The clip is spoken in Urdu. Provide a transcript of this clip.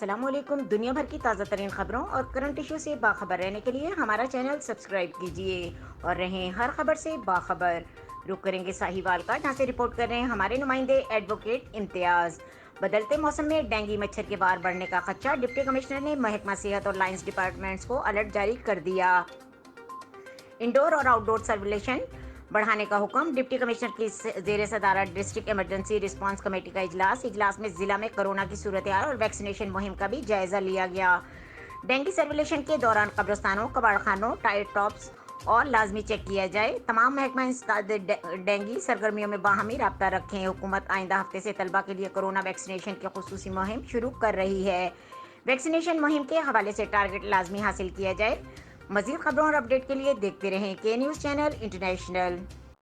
السلام علیکم۔ دنیا بھر کی تازہ ترین خبروں اور کرنٹ ایشو سے باخبر رہنے کے لیے ہمارا چینل سبسکرائب کیجیے اور رہیں ہر خبر سے باخبر۔ رخ کریں گے ساہیوال کا، جہاں سے رپورٹ کر رہے ہیں ہمارے نمائندے ایڈوکیٹ امتیاز۔ بدلتے موسم میں ڈینگی مچھر کے وار بڑھنے کا خدشہ، ڈپٹی کمشنر نے محکمہ صحت اور لائنس ڈپارٹمنٹس کو الرٹ جاری کر دیا۔ انڈور اور آؤٹ ڈور سرویلیشن بڑھانے کا حکم، ڈپٹی کمشنر کی زیر صدارت ڈسٹرکٹ ایمرجنسی رسپانس کمیٹی کا اجلاس میں ضلع میں کورونا کی صورتحال اور ویکسینیشن مہم کا بھی جائزہ لیا گیا۔ ڈینگی سرویلیشن کے دوران قبرستانوں، کباڑ خانوں، ٹائر ٹاپس اور لازمی چیک کیا جائے۔ تمام محکمہ انسداد ڈینگی سرگرمیوں میں باہمی رابطہ رکھیں۔ حکومت آئندہ ہفتے سے طلبہ کے لیے کورونا ویکسینیشن کی خصوصی مہم شروع کر رہی ہے۔ ویکسینیشن مہم کے حوالے سے ٹارگٹ لازمی حاصل کیا جائے۔ مزید خبروں اور اپڈیٹ کے لیے دیکھتے رہیں کے نیوز چینل انٹرنیشنل۔